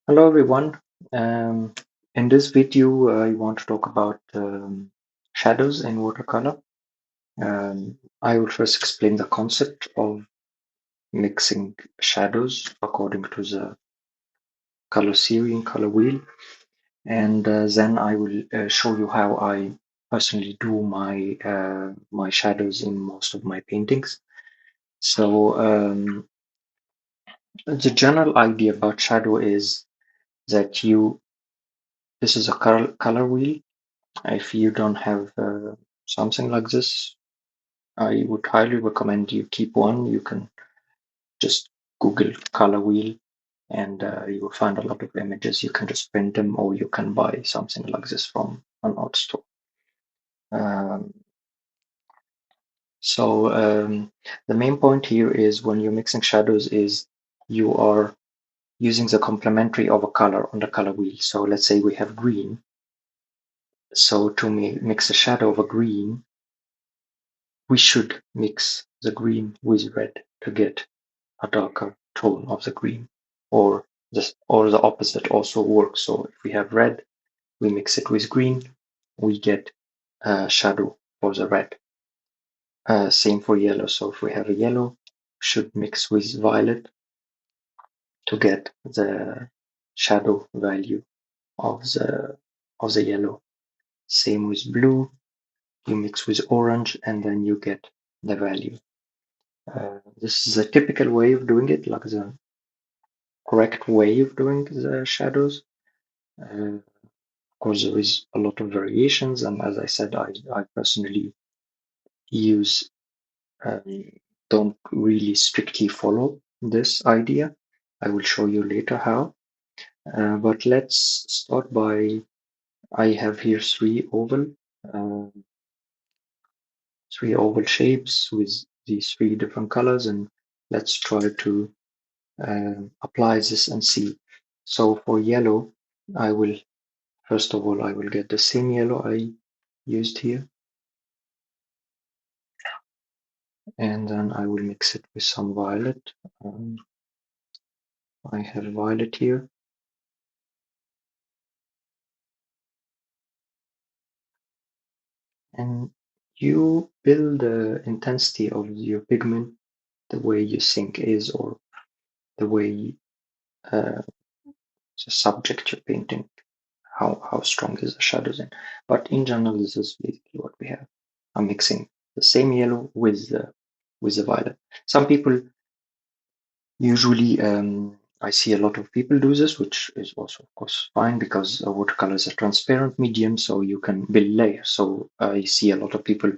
Hello everyone. Um, in this video, I want to talk about shadows in watercolor. I will first explain the concept of mixing shadows according to the color series and color wheel, and then I will show you how I personally do my shadows in most of my paintings. So the general idea about shadow is that this is a color wheel. If you don't have something like this, I would highly recommend you keep one. You can just Google color wheel and you will find a lot of images. You can just print them or you can buy something like this from an art store. Um, so the main point here is when you're mixing shadows is you are using the complementary of a color on the color wheel. So let's say we have green. So to mix a shadow of a green, we should mix the green with red to get a darker tone of the green, or the opposite also works. So if we have red, we mix it with green, we get a shadow for the red. Same for yellow. So if we have a yellow, should mix with violet to get the shadow value of the yellow. Same with blue, you mix with orange and then you get the value. This is a typical way of doing it, like the correct way of doing the shadows. Of course, there is a lot of variations, and as I said, I personally use don't really strictly follow this idea. I will show you later how. But let's start by I have here uh, three oval shapes with these three different colors, and let's try to apply this and see. So for yellow, I will first of all I will get the same yellow I used here, and then I will mix it with some violet. Um, I have violet here, and you build the intensity of your pigment the way you think is, or the way the subject you're painting, how strong is the shadows in. But in general, this is basically what we have. I'm mixing the same yellow with the violet. Some people usually, I see a lot of people do this, which is also, of course, fine because watercolor is a transparent medium, so you can build layers. So I see a lot of people,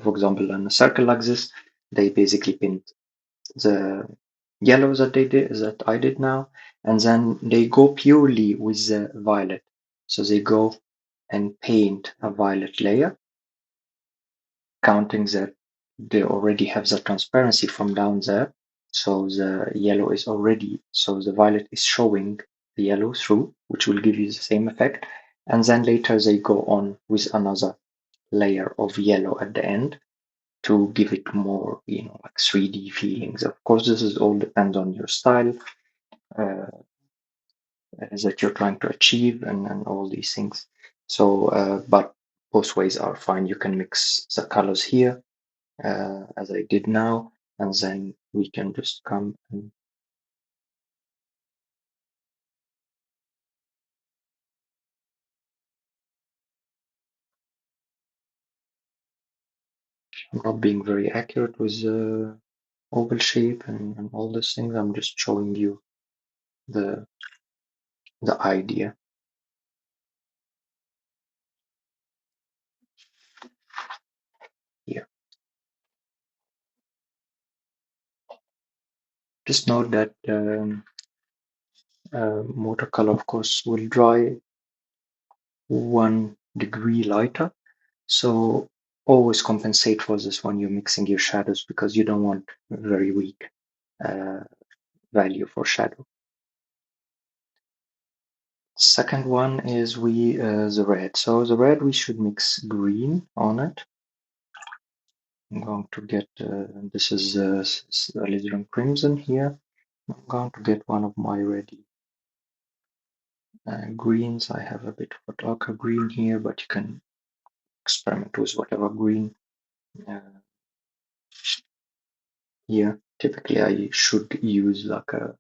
for example, in a circle like this, they basically paint the yellow that I did now, and then they go purely with the violet. So they go and paint a violet layer, counting that they already have the transparency from down there. So the yellow is already, so the violet is showing the yellow through, which will give you the same effect. And then later they go on with another layer of yellow at the end to give it more, like 3D feelings. Of course, this is all depends on your style uh, that you're trying to achieve and all these things. So, but both ways are fine. You can mix the colors here as I did now, and then we can just come and I'm not being very accurate with the oval shape and all these things. I'm just showing you the the idea here. Just note that watercolor, of course, will dry 1 degree lighter. So always compensate for this when you're mixing your shadows because you don't want very weak uh, value for shadow. Second one is the red. So the red we should mix green on it. I'm going to get this is alizarin crimson here. I'm going to get one of my ready Greens, I have a bit of a darker green here, but you can experiment with whatever green uh, here. Typically, I should use like a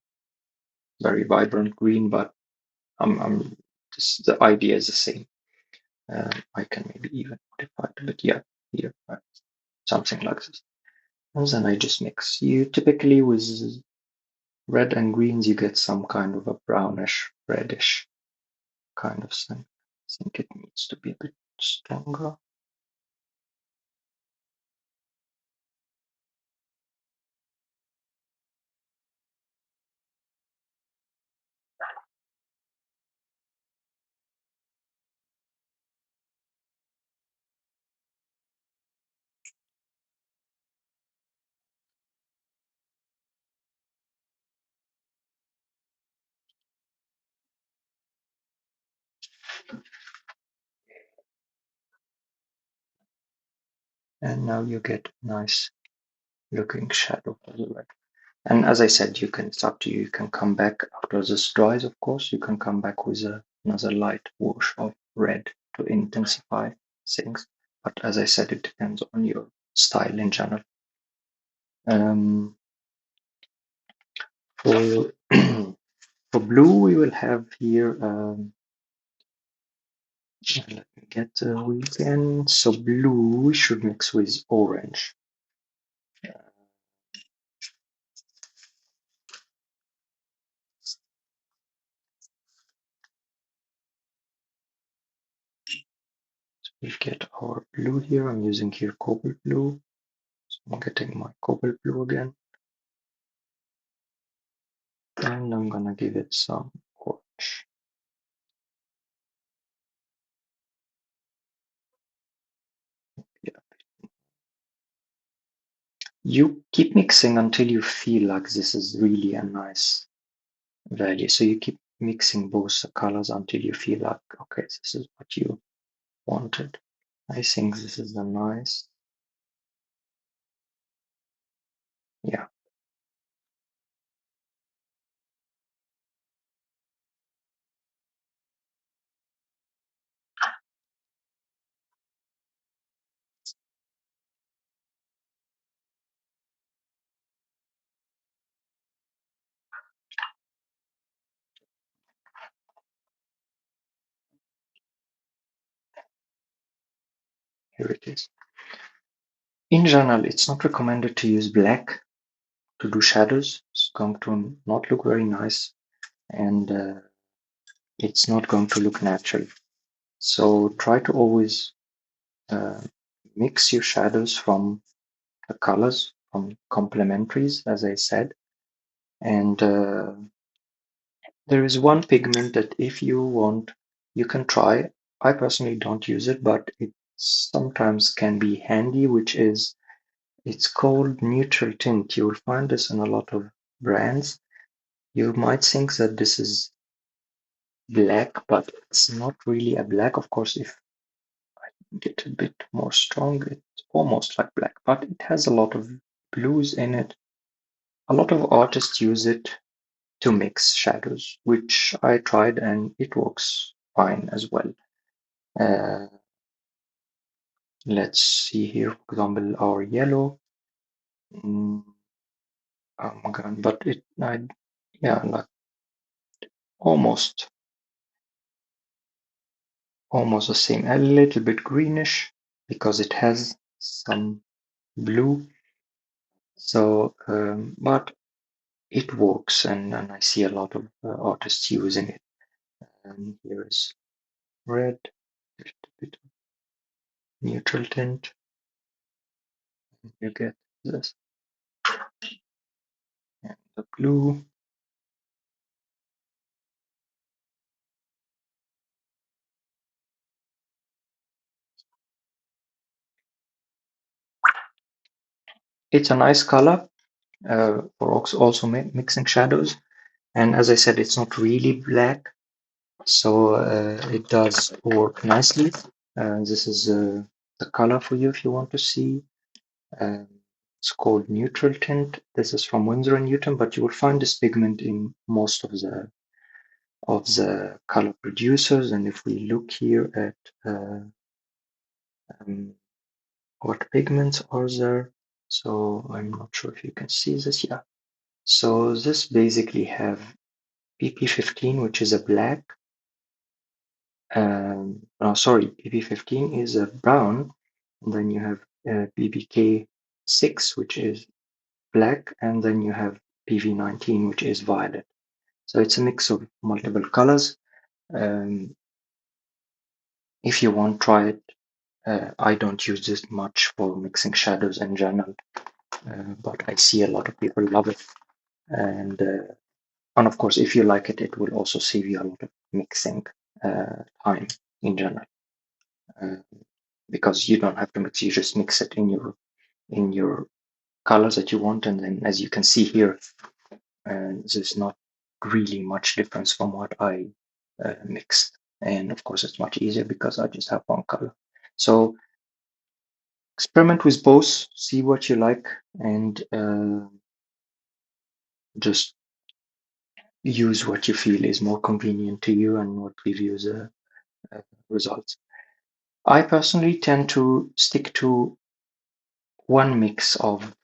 very vibrant green, but the idea is the same. I can maybe even modify it a bit. Yeah, here, something like this. And then I just mix. You typically with red and greens, you get some kind of a brownish, reddish kind of thing. I think it needs to be a bit stronger. And now you get a nice looking shadow for the red. And as I said, it's up to you. You can come back after this dries, of course. You can come back with another light wash of red to intensify things. But as I said, it depends on your style in general. For for blue, we will have here. Let me get the wheel again. So blue we should mix with orange. We get our blue here. I'm using here cobalt blue. So I'm getting my cobalt blue again. And I'm gonna give it some orange. Yeah. You keep mixing until you feel like this is really a nice value. So you keep mixing both the colors until you feel like, okay, this is what you wanted. I think this is a nice, yeah, here it is. In general, it's not recommended to use black to do shadows. It's going to not look very nice and it's not going to look natural. So try to always uh, mix your shadows from the colors, from complementaries, as I said. And there is one pigment that if you want, you can try. I personally don't use it, but it sometimes can be handy, which is it's called neutral tint. You will find this in a lot of brands. You might think that this is black, but it's not really a black. Of course, if I get a bit more strong, it's almost like black, but it has a lot of blues in it. A lot of artists use it to mix shadows, which I tried and it works fine as well. Uh, let's see here, for example, our yellow. Mm, oh my god, but yeah, like almost, almost the same. A little bit greenish because it has some blue. So, but it works, and I see a lot of artists using it. And here is red, a bit of neutral tint. You get this, and the blue. It's a nice color for also mixing shadows. And as I said, it's not really black, so it does work nicely. This is the color for you if you want to see. Um, it's called neutral tint. This is from Winsor & Newton, but you will find this pigment in most of the of the color producers. And if we look here at what pigments are there, so I'm not sure if you can see this. Yeah, so this basically have PP15, which is a black. Oh, sorry, PP15 is a brown, and then you have PBK6, which is black, and then you have PV19, which is violet. So it's a mix of multiple colors. Um, if you want, try it. I don't use this much for mixing shadows in general, but I see a lot of people love it. And of course, if you like it, it will also save you a lot of mixing time in general, uh, because you don't have to mix. You just mix it in your colors that you want, and then as you can see here, there's not really much difference from what I mixed. And of course, it's much easier because I just have one color. So experiment with both, see what you like, and just use what you feel is more convenient to you and what gives you the results. I personally tend to stick to one mix of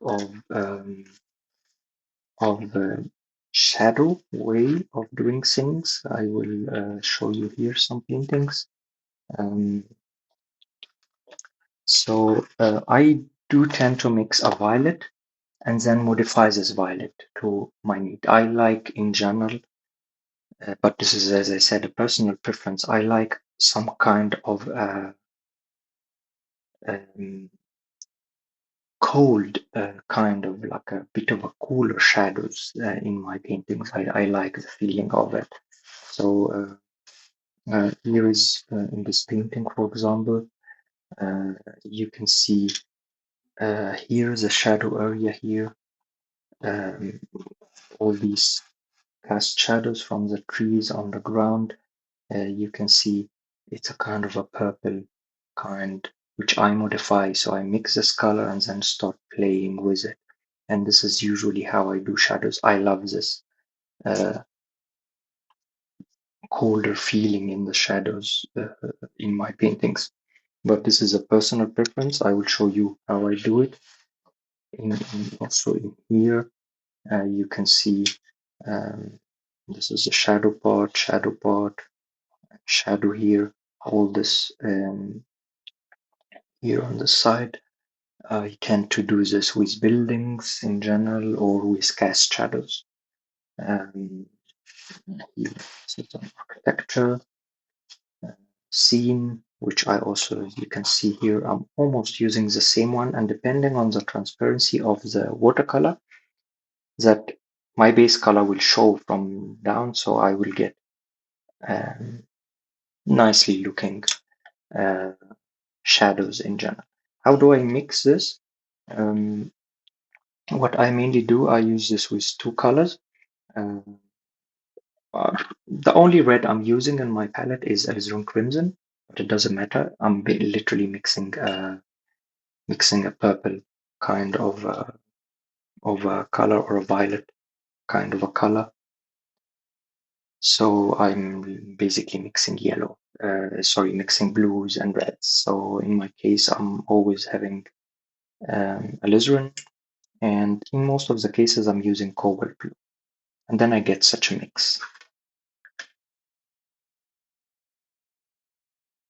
the shadow way of doing things. I will show you here some paintings. Um, so I do tend to mix a violet and then modify this violet to my need. I like in general, but this is, as I said, a personal preference. I like some kind of um, cold, kind of like a bit of a cooler shadows in my paintings. I like the feeling of it. So here is in this painting, for example, uh, you can see here is a shadow area here. Um, all these cast shadows from the trees on the ground. You can see it's a kind of a purple kind, which I modify. So I mix this color and then start playing with it. And this is usually how I do shadows. I love this uh, colder feeling in the shadows in my paintings. But this is a personal preference. I will show you how I do it. Also in here, you can see um, this is a shadow part, shadow here, all this here on the side. I tend to do this with buildings in general or with cast shadows. Um, here, some architecture, uh, scene, which I also, as you can see here, I'm almost using the same one, and depending on the transparency of the watercolor, that my base color will show from down, so I will get um, nicely looking uh, shadows in general. How do I mix this? Um, what I mainly do, I use this with two colors. Uh, the only red I'm using in my palette is Alizarin Crimson, but it doesn't matter. I'm literally mixing a purple kind of a color or a violet kind of a color. So I'm basically mixing mixing blues and reds. So in my case, I'm always having alizarin, and in most of the cases, I'm using cobalt blue. And then I get such a mix.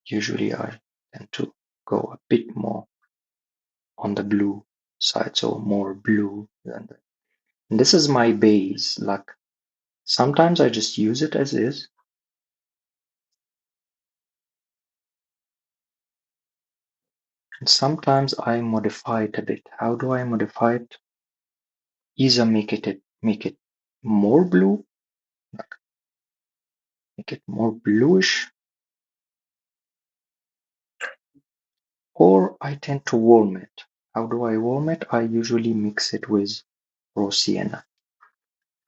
Usually I tend to go a bit more on the blue side, so more blue than the. And this is my base. Like sometimes I just use it as is. And sometimes I modify it a bit. How do I modify it? Either make it more blue, like make it more bluish, or I tend to warm it. How do I warm it? I usually mix it with raw sienna.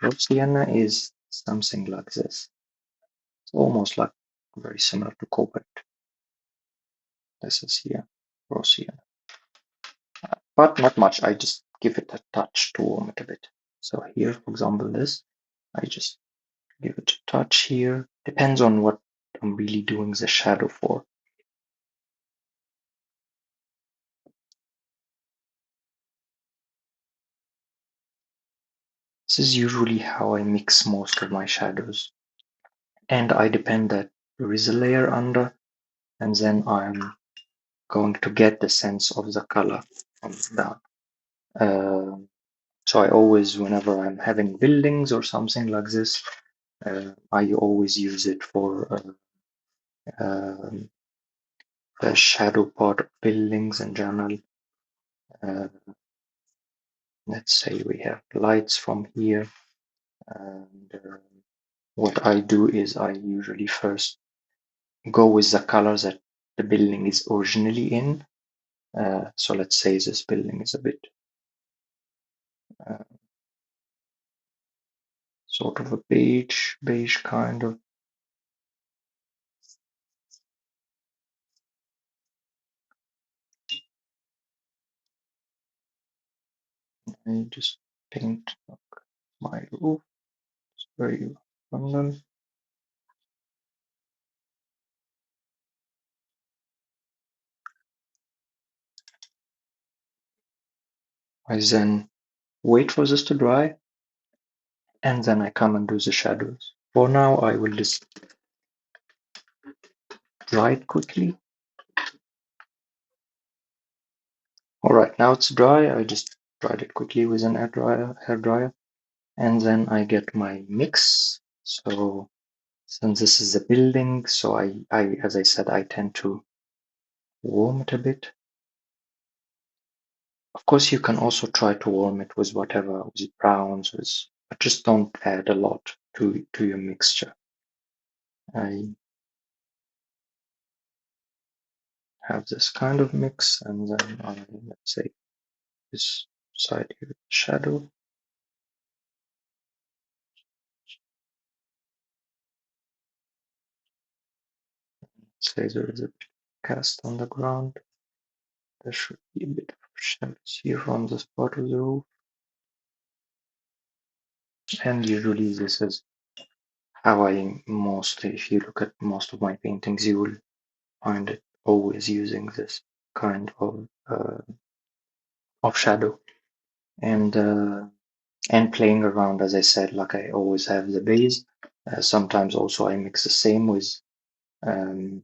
Raw sienna is something like this. It's almost like very similar to cobalt. This is here, raw sienna, but not much. I just give it a touch to warm it a bit. So here, for example, this I just Give it a touch here. Depends on what I'm really doing the shadow for. This is usually how I mix most of my shadows. And I depend that there is a layer under, and then I'm going to get the sense of the color from down. So I always, whenever I'm having buildings or something like this, I always use it for the shadow part of buildings in general. Uh, let's say we have lights from here, and what I do is I usually first go with the colors that the building is originally in. So let's say this building is a bit uh, sort of a beige kind of. I just paint my roof. It's very abundant. I then wait for this to dry, and then I come and do the shadows. For now, I will just dry it quickly. All right, now it's dry. I just dried it quickly with an hair dryer, and then I get my mix. So since this is a building, so as I said, I tend to warm it a bit. Of course, you can also try to warm it with whatever, with browns, but just don't add a lot to your mixture. I have this kind of mix, and then let's say this side here, shadow. Say there is a cast on the ground. There should be a bit of shadows here on this part of the roof. And usually this is how I mostly, if you look at most of my paintings, you will find it always using this kind of shadow. And playing around, as I said, like I always have the base. Sometimes also I mix the same um,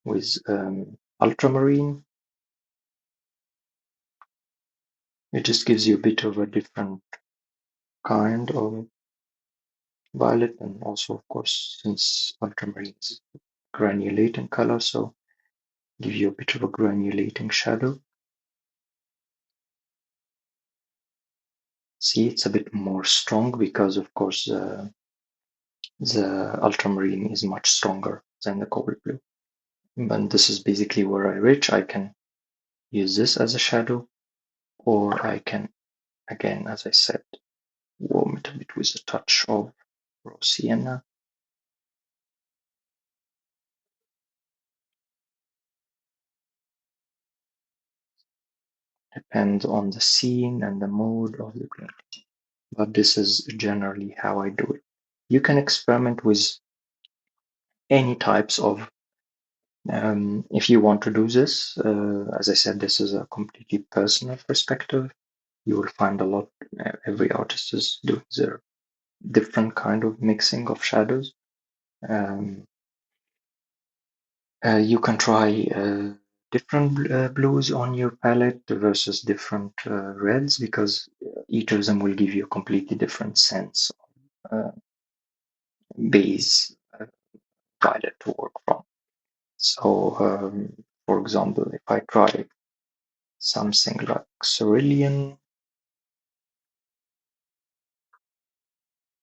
with ultramarine. It just gives you a bit of a different kind of violet, and also, of course, since ultramarine is granulating color, so give you a bit of a granulating shadow. See, it's a bit more strong because, of course, the ultramarine is much stronger than the cobalt blue. And this is basically where I reach. I can use this as a shadow, or I can, again, as I said, warm it a bit with a touch of raw sienna. Depends on the scene and the mood of the painting. But this is generally how I do it. You can experiment with any types of, if you want to do this. As I said, this is a completely personal perspective. You will find a lot, every artist is doing their different kind of mixing of shadows. Um, you can try different blues on your palette versus different reds, because each of them will give you a completely different sense of base violet to work from. So, for example, if I try something like cerulean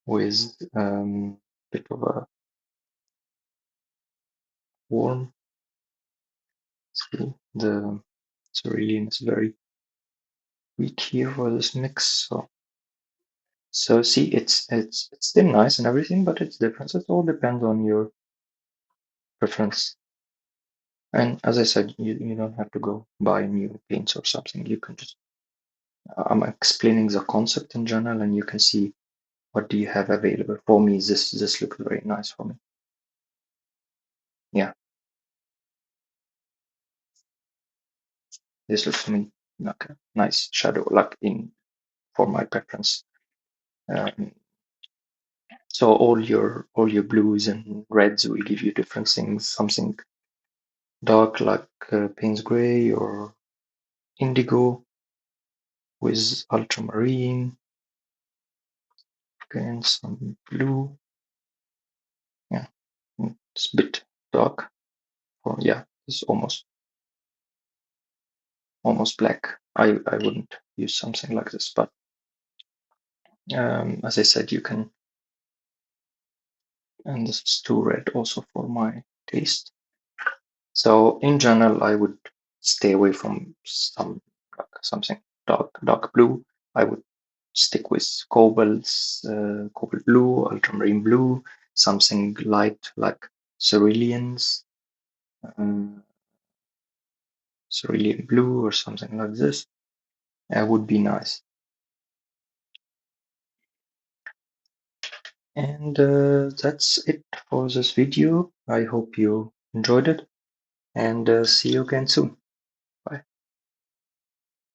with a bit of a warm, see, the cerulean is very weak here for this mix. So see, it's still nice and everything, but it's different. It all depends on your preference. And as I said, you don't have to go buy new paints or something. You can just, I'm explaining the concept in general, and you can see What do you have available? For me, this looks very nice for me. Yeah, this looks to me like a nice shadow, like in for my preference. Um, so all your blues and reds will give you different things. Something dark like Payne's Gray or Indigo with ultramarine and some blue. Yeah, it's a bit dark. Or yeah, it's almost black. I wouldn't use something like this, but as I said, you can. And this is too red also for my taste. So in general, I would stay away from something dark blue. I would stick with cobalt blue, ultramarine blue, something light like ceruleans, uh, cerulean blue or something like this. Would be nice. And that's it for this video. I hope you enjoyed it, and see you again soon.